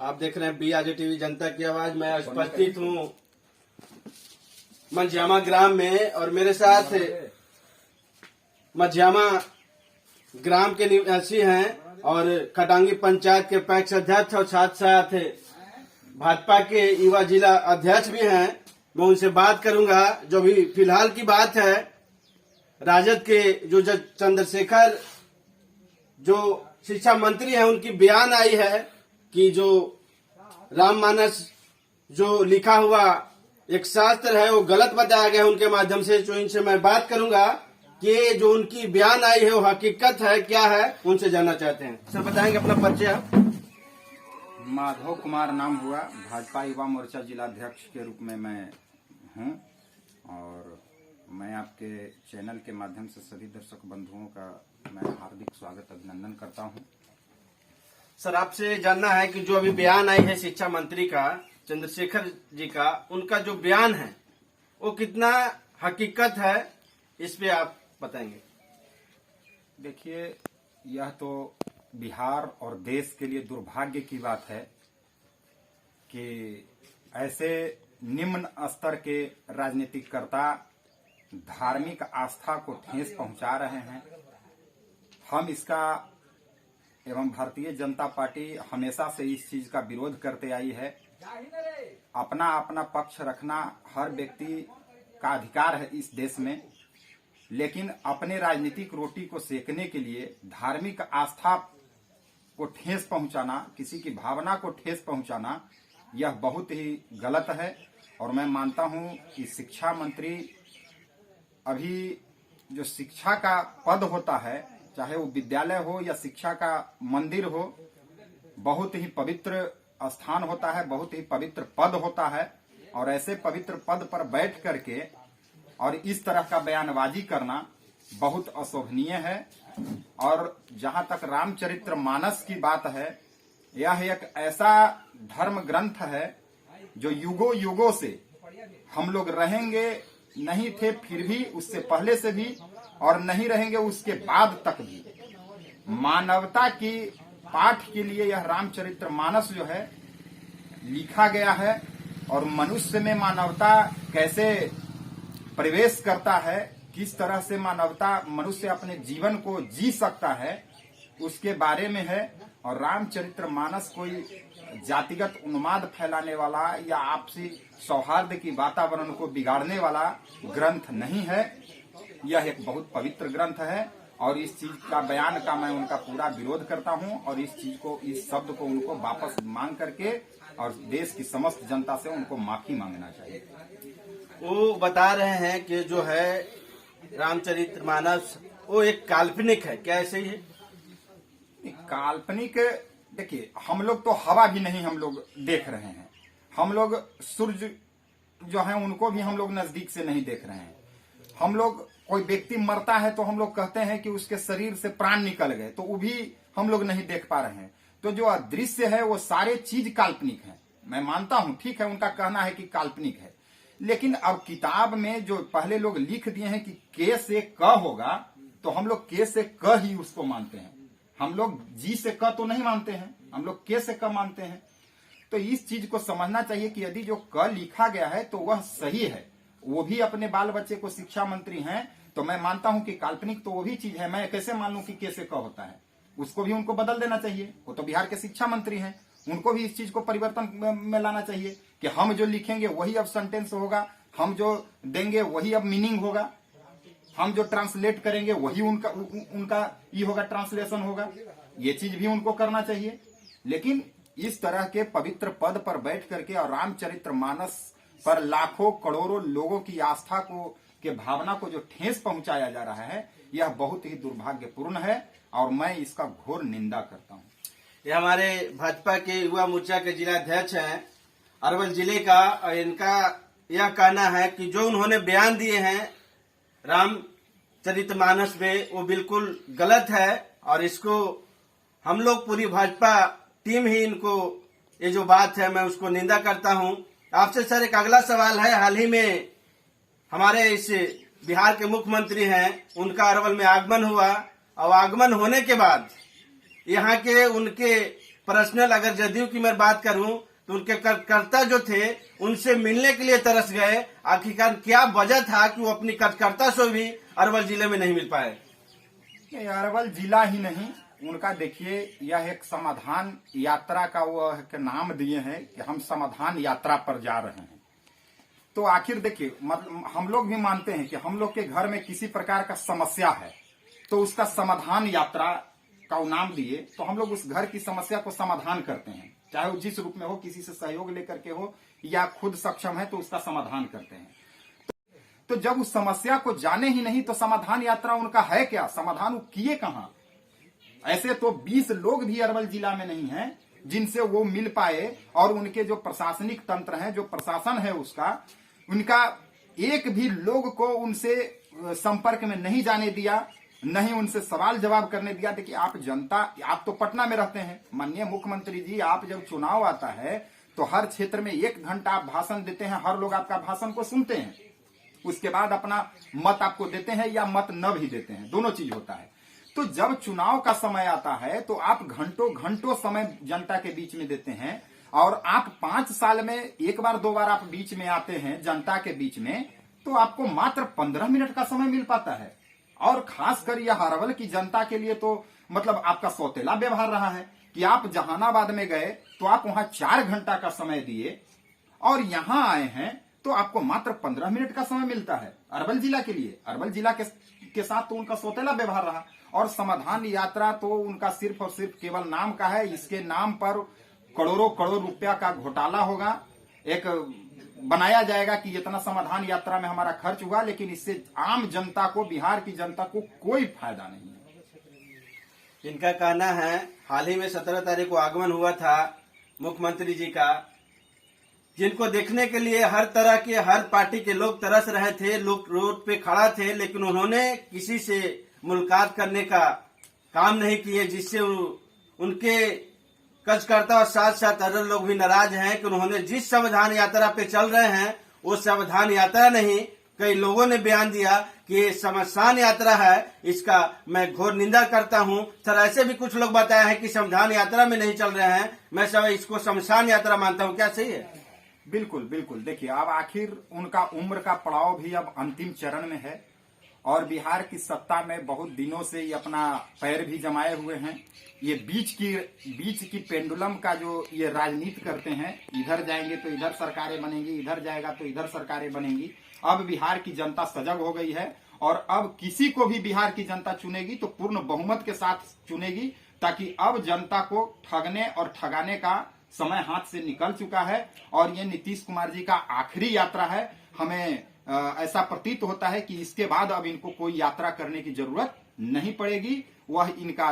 आप देख रहे हैं BRJ टीवी जनता की आवाज। मैं उपस्थित हूँ मझियामा ग्राम में और मेरे साथ मझियामा ग्राम के निवासी हैं और खटांगी पंचायत के पैक्स अध्यक्ष और साथ साथ भाजपा के युवा जिला अध्यक्ष भी हैं। मैं उनसे बात करूंगा। जो भी फिलहाल की बात है, राजद के जो चंद्रशेखर जो शिक्षा मंत्री हैं, उनकी बयान आई है कि जो राममानस जो लिखा हुआ एक शास्त्र है वो गलत बताया गया है उनके माध्यम से। तो इनसे मैं बात करूंगा कि जो उनकी बयान आई है वो हकीकत है क्या है, उनसे जानना चाहते हैं। सर बताएंगे अपना परिचय आप? माधव कुमार नाम हुआ, भाजपा युवा मोर्चा जिला अध्यक्ष के रूप में मैं हूं और मैं आपके चैनल के माध्यम से सभी दर्शक बंधुओं का मैं हार्दिक स्वागत अभिनंदन करता हूं। सर आपसे जानना है कि जो अभी बयान आई है शिक्षा मंत्री का, चंद्रशेखर जी का, उनका जो बयान है वो कितना हकीकत है, इस पे आप बताएंगे। देखिए, यह तो बिहार और देश के लिए दुर्भाग्य की बात है कि ऐसे निम्न स्तर के राजनीतिकर्ता धार्मिक आस्था को ठेस पहुंचा रहे हैं। हम इसका एवं भारतीय जनता पार्टी हमेशा से इस चीज का विरोध करते आई है। अपना अपना पक्ष रखना हर व्यक्ति का अधिकार है इस देश में, लेकिन अपने राजनीतिक रोटी को सेकने के लिए धार्मिक आस्था को ठेस पहुंचाना, किसी की भावना को ठेस पहुंचाना, यह बहुत ही गलत है। और मैं मानता हूं कि शिक्षा मंत्री अभी जो शिक्षा का पद होता है, चाहे वो विद्यालय हो या शिक्षा का मंदिर हो, बहुत ही पवित्र स्थान होता है, बहुत ही पवित्र पद होता है। और ऐसे पवित्र पद पर बैठ करके और इस तरह का बयानबाजी करना बहुत अशोभनीय है। और जहां तक रामचरितमानस की बात है, यह एक ऐसा धर्म ग्रंथ है जो युगों युगों से हम लोग रहेंगे नहीं थे, फिर भी उससे पहले से भी, और नहीं रहेंगे उसके बाद तक भी। मानवता की पाठ के लिए यह रामचरितमानस जो है लिखा गया है। और मनुष्य में मानवता कैसे प्रवेश करता है, किस तरह से मानवता मनुष्य अपने जीवन को जी सकता है, उसके बारे में है। और रामचरितमानस कोई जातिगत उन्माद फैलाने वाला या आपसी सौहार्द की वातावरण को बिगाड़ने वाला ग्रंथ नहीं है। यह एक बहुत पवित्र ग्रंथ है और इस चीज का बयान का मैं उनका पूरा विरोध करता हूं। और इस चीज को, इस शब्द को उनको वापस मांग करके और देश की समस्त जनता से उनको माफी मांगना चाहिए। वो बता रहे हैं कि जो है रामचरितमानस वो एक काल्पनिक है, क्या ऐसे ही है? काल्पनिक, देखिए, हम लोग तो हवा भी नहीं हम लोग देख रहे हैं। हम लोग सूर्य जो है उनको भी हम लोग नजदीक से नहीं देख रहे हैं। हम लोग, कोई व्यक्ति मरता है तो हम लोग कहते हैं कि उसके शरीर से प्राण निकल गए, तो वो भी हम लोग नहीं देख पा रहे हैं। तो जो अदृश्य है वो सारे चीज काल्पनिक है। मैं मानता हूं, ठीक है, उनका कहना है कि काल्पनिक है, लेकिन अब किताब में जो पहले लोग लिख दिए हैं कि के से क होगा, तो हम लोग के से क ही उसको मानते हैं। हम लोग जी से क तो नहीं मानते हैं, हम लोग के से क मानते हैं। तो इस चीज को समझना चाहिए कि यदि जो क लिखा गया है तो वह सही है। वो भी अपने बाल बच्चे को शिक्षा मंत्री हैं, तो मैं मानता हूं कि काल्पनिक तो वो भी चीज है। मैं कैसे मान लूं कि के से क होता है? उसको भी उनको बदल देना चाहिए। वो तो बिहार के शिक्षा मंत्री हैं, उनको भी इस चीज को परिवर्तन में लाना चाहिए कि हम जो लिखेंगे वही अब सेंटेंस होगा, हम जो देंगे वही अब मीनिंग होगा, हम जो ट्रांसलेट करेंगे वही उनका ये होगा, ट्रांसलेशन होगा। ये चीज भी उनको करना चाहिए। लेकिन इस तरह के पवित्र पद पर बैठ करके और रामचरितमानस पर लाखों करोड़ों लोगों की आस्था को, के भावना को जो ठेस पहुंचाया जा रहा है, यह बहुत ही दुर्भाग्यपूर्ण है और मैं इसका घोर निंदा करता हूं। ये हमारे भाजपा के युवा मोर्चा के जिला अध्यक्ष हैं अरवल जिले का, और इनका यह कहना है कि जो उन्होंने बयान दिए हैं रामचरितमानस में वो बिल्कुल गलत है। और इसको हम लोग पूरी भाजपा टीम ही इनको, ये जो बात है मैं उसको निंदा करता हूं। आपसे सर एक अगला सवाल है। हाल ही में हमारे इस बिहार के मुख्यमंत्री हैं, उनका अरवल में आगमन हुआ और आगमन होने के बाद यहाँ के उनके पर्सनल अगर जदयू की मैं बात करूं तो उनके कार्यकर्ता जो थे उनसे मिलने के लिए तरस गए। आखिरकार क्या वजह था कि वो अपनी कार्यकर्ता से भी अरवल जिले में नहीं मिल पाए? ये अरवल जिला ही नहीं, उनका देखिए यह एक समाधान यात्रा का वो एक नाम दिए हैं कि हम समाधान यात्रा पर जा रहे हैं। तो आखिर देखिए, मतलब हम लोग भी मानते हैं कि हम लोग के घर में किसी प्रकार का समस्या है तो उसका समाधान यात्रा का नाम दिए तो हम लोग उस घर की समस्या को समाधान करते हैं, चाहे वो जिस रूप में हो, किसी से सहयोग लेकर के हो या खुद सक्षम है तो उसका समाधान करते हैं। तो जब उस समस्या को जाने ही नहीं तो समाधान यात्रा उनका है क्या, समाधान वो किए कहां? ऐसे तो 20 लोग भी अरवल जिला में नहीं हैं जिनसे वो मिल पाए, और उनके जो प्रशासनिक तंत्र है, जो प्रशासन है उसका, उनका एक भी लोग को उनसे संपर्क में नहीं जाने दिया, नहीं उनसे सवाल जवाब करने दिया। देखिए आप जनता, आप तो पटना में रहते हैं, माननीय मुख्यमंत्री जी, आप जब चुनाव आता है तो हर क्षेत्र में 1 घंटा आप भाषण देते हैं, हर लोग आपका भाषण को सुनते हैं, उसके बाद अपना मत आपको देते हैं या मत न भी देते हैं, दोनों चीज होता है। तो जब चुनाव का समय आता है तो आप घंटों घंटों समय जनता के बीच में देते हैं, और आप 5 साल में 1 बार 2 बार आप बीच में आते हैं जनता के बीच में, तो आपको मात्र 15 मिनट का समय मिल पाता है। और खासकर यह अरवल की जनता के लिए तो मतलब आपका सौतेला व्यवहार रहा है कि आप जहानाबाद में गए तो आप वहां 4 घंटा का समय दिए, और यहां आए हैं तो आपको मात्र 15 मिनट का समय मिलता है अरवल जिला के लिए। अरवल जिला के साथ तो उनका सौतेला व्यवहार रहा। और समाधान यात्रा तो उनका सिर्फ और सिर्फ केवल नाम का है, इसके नाम पर करोड़ों करोड़ रुपया का घोटाला होगा, एक बनाया जाएगा कि इतना समाधान यात्रा में हमारा खर्च हुआ, लेकिन इससे आम जनता को, बिहार की जनता को कोई फायदा नहीं है। इनका कहना है हाल ही में 17 तारीख को आगमन हुआ था मुख्यमंत्री जी का, जिनको देखने के लिए हर तरह के, हर पार्टी के लोग तरस रहे थे, लोग रोड पे खड़ा थे, लेकिन उन्होंने किसी से मुलाकात करने का काम नहीं किए, जिससे उनके कार्यकर्ता और साथ साथ अदर लोग भी नाराज हैं कि उन्होंने जिस संविधान यात्रा पे चल रहे हैं वो संविधान यात्रा नहीं। कई लोगों ने बयान दिया कि ये शमशान यात्रा है, इसका मैं घोर निंदा करता हूं। सर ऐसे भी कुछ लोग बताए हैं कि संविधान यात्रा में नहीं चल रहे हैं, मैं सब इसको शमशान यात्रा मानता हूं, क्या सही है? बिल्कुल बिल्कुल। देखिए अब आखिर उनका उम्र का पड़ाव भी अब अंतिम चरण में है, और बिहार की सत्ता में बहुत दिनों से ये अपना पैर भी जमाए हुए हैं। ये बीच की पेंडुलम का जो ये राजनीति करते हैं, इधर जाएंगे तो इधर सरकारें बनेंगी, इधर जाएगा तो इधर सरकारें बनेंगी। अब बिहार की जनता सजग हो गई है, और अब किसी को भी बिहार की जनता चुनेगी तो पूर्ण बहुमत के साथ चुनेगी, ताकि अब जनता को ठगने और ठगाने का समय हाथ से निकल चुका है। और ये नीतीश कुमार जी का आखिरी यात्रा है। हमें ऐसा प्रतीत होता है कि इसके बाद अब इनको कोई यात्रा करने की जरूरत नहीं पड़ेगी। वह इनका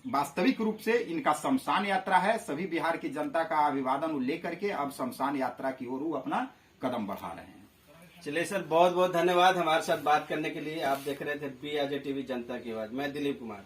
वास्तविक रूप से इनका शमशान यात्रा है। सभी बिहार की जनता का अभिवादन लेकर के अब शमशान यात्रा की ओर अपना कदम बढ़ा रहे हैं। चलिए सर, बहुत बहुत धन्यवाद हमारे साथ बात करने के लिए। आप देख रहे थे PRJ TV जनता की आवाज। मैं दिलीप कुमार।